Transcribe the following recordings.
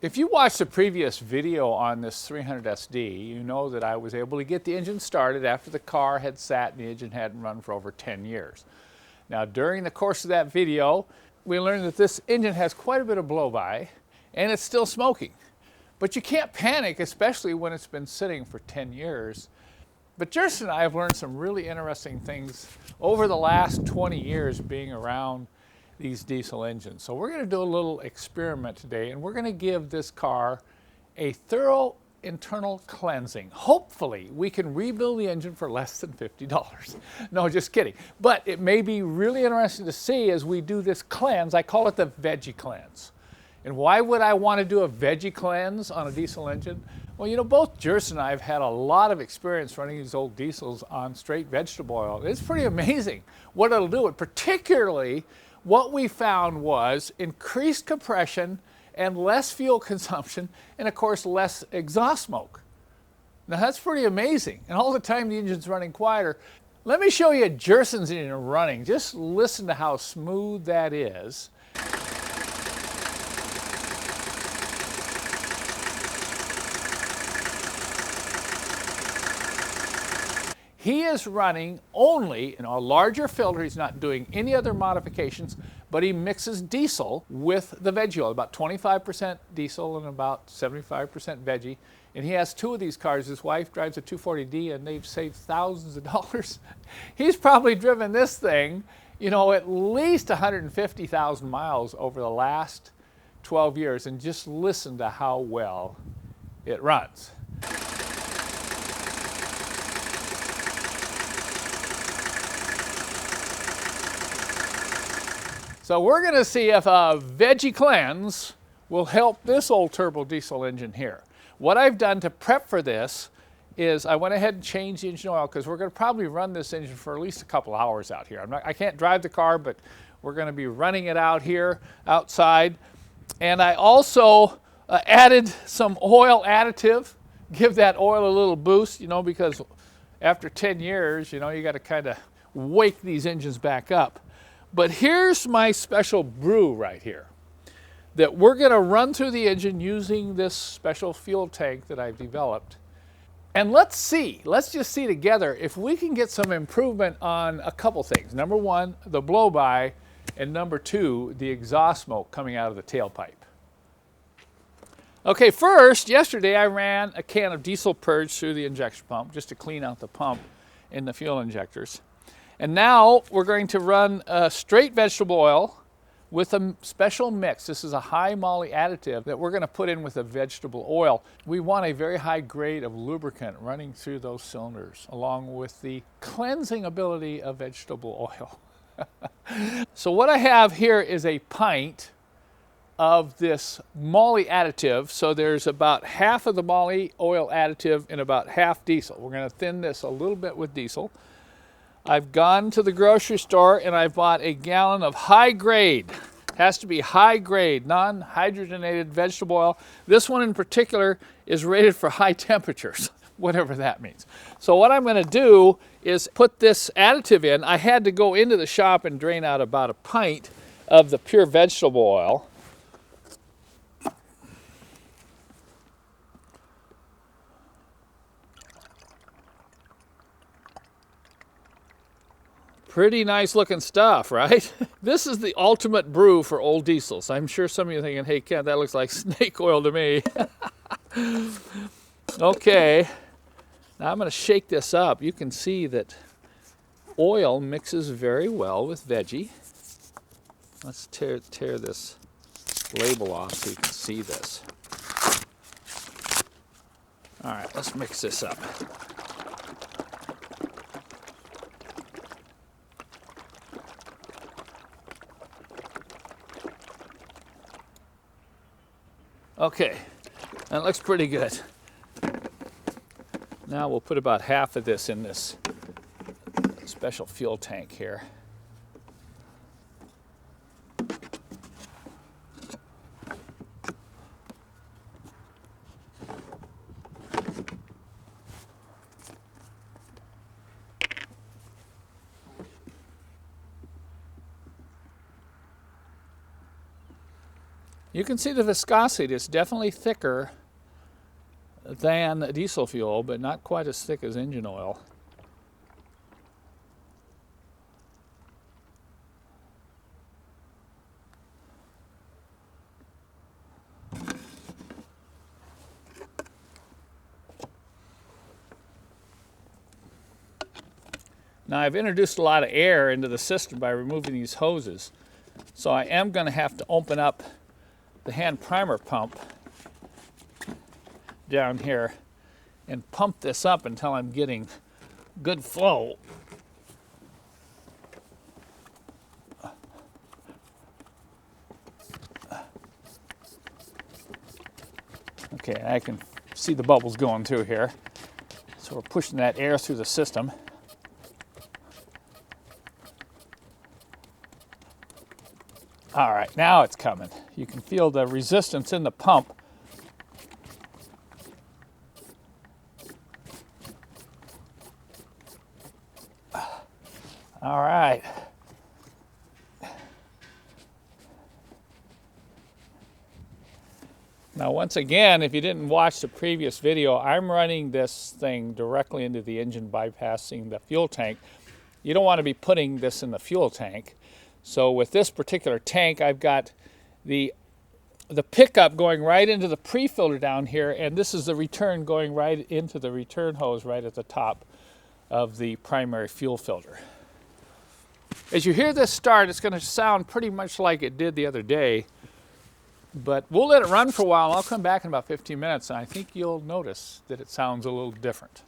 If you watched the previous video on this 300 SD, you know that I was able to get the engine started after the car had sat and the engine hadn't run for over 10 years. Now, during the course of that video, we learned that this engine has quite a bit of blow-by and it's still smoking. But you can't panic, especially when it's been sitting for 10 years. But Jerson and I have learned some really interesting things over the last 20 years being around these diesel engines. So we're going to do a little experiment today, and we're going to give this car a thorough internal cleansing. Hopefully we can rebuild the engine for less than $50. No, just kidding. But it may be really interesting to see as we do this cleanse. I call it the veggie cleanse. And why would I want to do a veggie cleanse on a diesel engine? Well, you know, both Jerson and I have had a lot of experience running these old diesels on straight vegetable oil. It's pretty amazing what it'll do. Particularly, what we found was increased compression and less fuel consumption, and of course less exhaust smoke. Now that's pretty amazing, and all the time the engine's running quieter. Let me show you Jerson's engine running. Just listen to how smooth that is. He is running only in a larger filter. He's not doing any other modifications, but he mixes diesel with the veggie oil, about 25% diesel and about 75% veggie. And he has two of these cars. His wife drives a 240D, and they've saved thousands of dollars. He's probably driven this thing, you know, at least 150,000 miles over the last 12 years, and just listen to how well it runs. So we're going to see if a veggie cleanse will help this old turbo diesel engine here. What I've done to prep for this is I went ahead and changed the engine oil, because we're going to probably run this engine for at least a couple hours out here. I can't drive the car, but we're going to be running it out here outside. And I also added some oil additive, give that oil a little boost, you know, because after 10 years, you know, you got to kind of wake these engines back up. But here's my special brew right here that we're going to run through the engine using this special fuel tank that I've developed. And let's just see together if we can get some improvement on a couple things. Number one, the blow-by, and number two, the exhaust smoke coming out of the tailpipe. Okay, first, yesterday I ran a can of diesel purge through the injection pump just to clean out the pump and the fuel injectors. And now we're going to run straight vegetable oil with a special mix. This is a high moly additive that we're going to put in with a vegetable oil. We want a very high grade of lubricant running through those cylinders, along with the cleansing ability of vegetable oil. So what I have here is a pint of this moly additive. So there's about half of the moly oil additive and about half diesel. We're going to thin this a little bit with diesel. I've gone to the grocery store and I've bought a gallon of high grade, has to be high grade, non-hydrogenated vegetable oil. This one in particular is rated for high temperatures, whatever that means. So what I'm going to do is put this additive in. I had to go into the shop and drain out about a pint of the pure vegetable oil. Pretty nice looking stuff, right? This is the ultimate brew for old diesels. I'm sure some of you are thinking, hey Ken, that looks like snake oil to me. Okay, now I'm going to shake this up. You can see that oil mixes very well with veggie. Let's tear this label off so you can see this. All right, let's mix this up. Okay, that looks pretty good. Now we'll put about half of this in this special fuel tank here. You can see the viscosity. It's definitely thicker than diesel fuel, but not quite as thick as engine oil. Now I've introduced a lot of air into the system by removing these hoses. So I am going to have to open up the hand primer pump down here and pump this up until I'm getting good flow. Okay, I can see the bubbles going through here. So we're pushing that air through the system. All right, now it's coming. You can feel the resistance in the pump. All right. Now, once again, if you didn't watch the previous video, I'm running this thing directly into the engine, bypassing the fuel tank. You don't want to be putting this in the fuel tank. So with this particular tank, I've got the pickup going right into the pre-filter down here, and this is the return going right into the return hose right at the top of the primary fuel filter. As you hear this start, it's going to sound pretty much like it did the other day, but we'll let it run for a while. I'll come back in about 15 minutes, and I think you'll notice that it sounds a little different.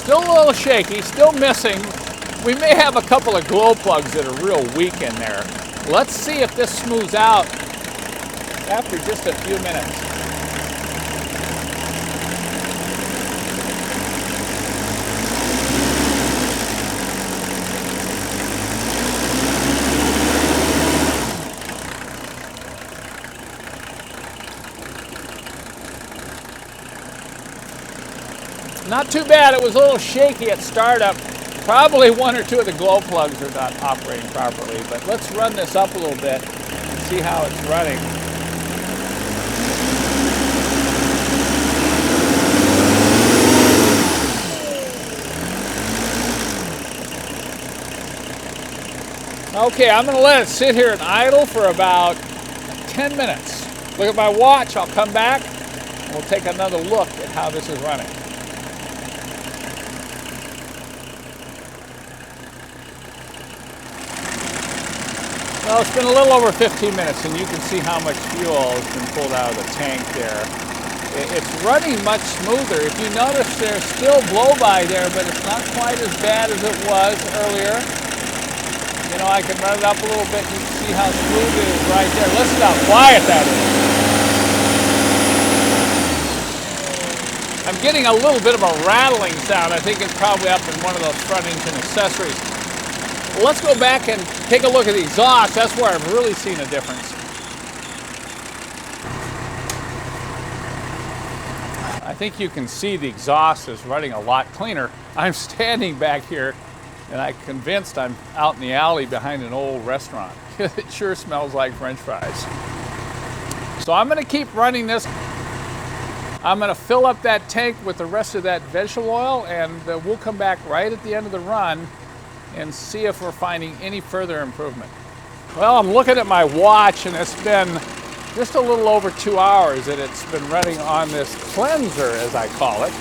Still a little shaky, still missing. We may have a couple of glow plugs that are real weak in there. Let's see if this smooths out after just a few minutes. Not too bad. It was a little shaky at startup. Probably one or two of the glow plugs are not operating properly, but let's run this up a little bit and see how it's running. Okay, I'm going to let it sit here and idle for about 10 minutes. Look at my watch. I'll come back and we'll take another look at how this is running. Well, it's been a little over 15 minutes, and you can see how much fuel has been pulled out of the tank there. It's running much smoother. If you notice, there's still blow-by there, but it's not quite as bad as it was earlier. You know, I can run it up a little bit, and you can see how smooth it is right there. Listen to how quiet that is. I'm getting a little bit of a rattling sound. I think it's probably up in one of those front engine accessories. Well, let's go back and take a look at the exhaust. That's where I've really seen a difference. I think you can see the exhaust is running a lot cleaner. I'm standing back here and I'm convinced I'm out in the alley behind an old restaurant. It sure smells like French fries. So I'm going to keep running this. I'm going to fill up that tank with the rest of that vegetable oil, and we'll come back right at the end of the run and see if we're finding any further improvement. Well, I'm looking at my watch, and it's been just a little over 2 hours that it's been running on this cleanser, as I call it.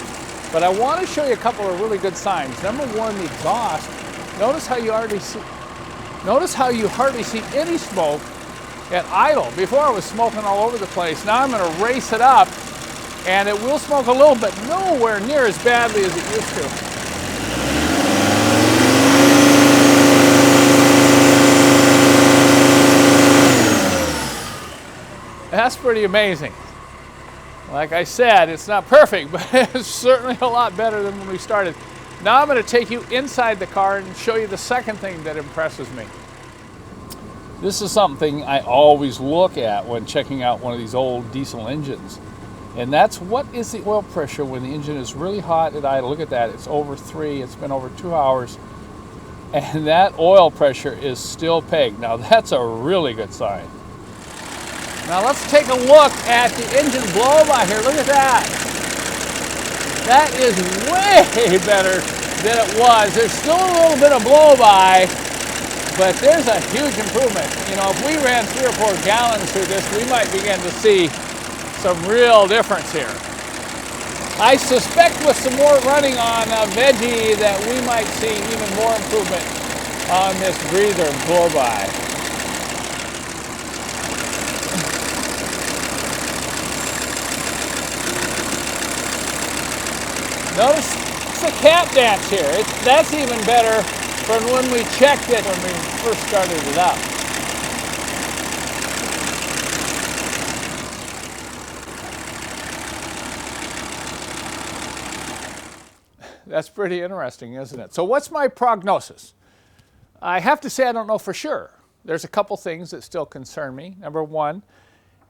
But I want to show you a couple of really good signs. Number one, the exhaust. Notice how you hardly see any smoke at idle. Before, it was smoking all over the place. Now I'm going to race it up, and it will smoke a little, but nowhere near as badly as it used to. That's pretty amazing. Like I said, it's not perfect, but it's certainly a lot better than when we started. Now I'm going to take you inside the car and show you the second thing that impresses me. This is something I always look at when checking out one of these old diesel engines. And that's what is the oil pressure when the engine is really hot at idle. Look at that, it's over 3, it's been over 2 hours. And that oil pressure is still pegged. Now that's a really good sign. Now let's take a look at the engine blow-by here. Look at that. That is way better than it was. There's still a little bit of blow-by, but there's a huge improvement. You know, if we ran 3 or 4 gallons through this, we might begin to see some real difference here. I suspect with some more running on veggie that we might see even more improvement on this breather blow-by. Notice the cap dance here. That's even better from when we checked it when we first started it up. That's pretty interesting, isn't it? So what's my prognosis? I have to say I don't know for sure. There's a couple things that still concern me. Number one,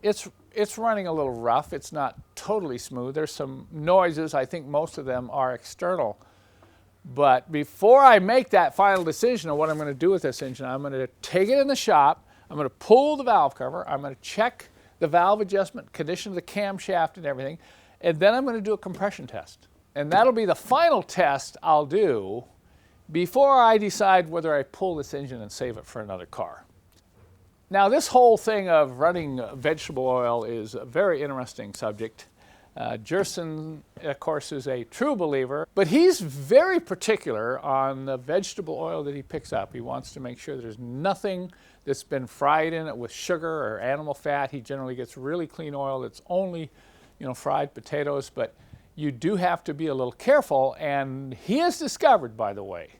it's running a little rough. It's not totally smooth. There's some noises. I think most of them are external. But before I make that final decision on what I'm going to do with this engine, I'm going to take it in the shop. I'm going to pull the valve cover. I'm going to check the valve adjustment, condition of the camshaft and everything. And then I'm going to do a compression test. And that'll be the final test I'll do before I decide whether I pull this engine and save it for another car. Now, this whole thing of running vegetable oil is a very interesting subject. Jerson, of course, is a true believer, but he's very particular on the vegetable oil that he picks up. He wants to make sure there's nothing that's been fried in it with sugar or animal fat. He generally gets really clean oil that's only, fried potatoes, but you do have to be a little careful, and he has discovered, by the way,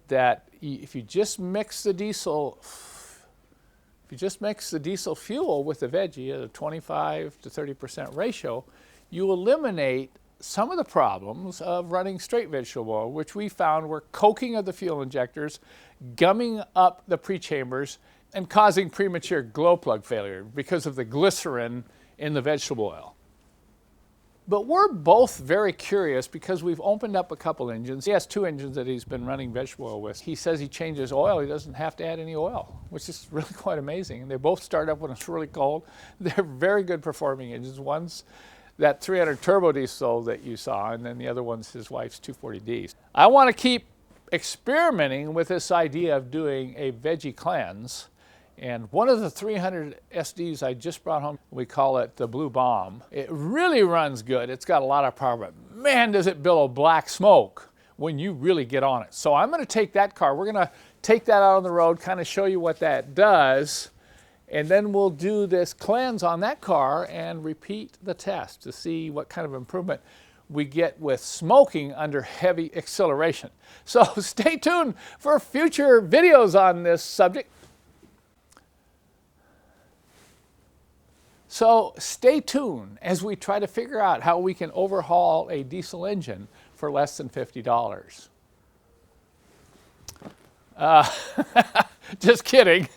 that if you just mix the diesel fuel with the veggie at a 25 to 30% ratio, you eliminate some of the problems of running straight vegetable oil, which we found were coking of the fuel injectors, gumming up the pre-chambers, and causing premature glow plug failure because of the glycerin in the vegetable oil. But we're both very curious because we've opened up a couple engines. He has 2 engines that he's been running vegetable oil with. He says he changes oil. He doesn't have to add any oil, which is really quite amazing. And they both start up when it's really cold. They're very good performing engines. One's that 300 turbo diesel that you saw, and then the other one's his wife's 240D. I want to keep experimenting with this idea of doing a veggie cleanse. And one of the 300 SDs I just brought home, we call it the Blue Bomb. It really runs good. It's got a lot of power, but man, does it billow black smoke when you really get on it. So I'm going to take that car. We're going to take that out on the road, kind of show you what that does, and then we'll do this cleanse on that car and repeat the test to see what kind of improvement we get with smoking under heavy acceleration. So stay tuned for future videos on this subject. So stay tuned as we try to figure out how we can overhaul a diesel engine for less than $50. Just kidding.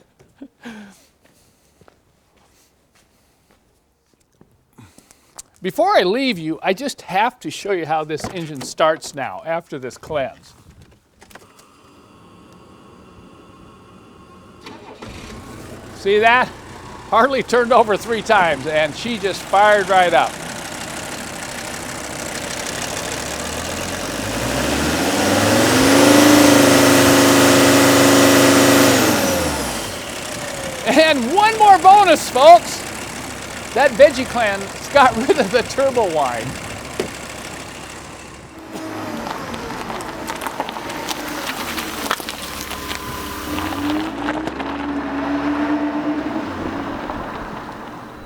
Before I leave you, I just have to show you how this engine starts now after this cleanse. See that? Hardly turned over 3 times, and she just fired right up. And one more bonus, folks. That veggie cleanse got rid of the turbo whine.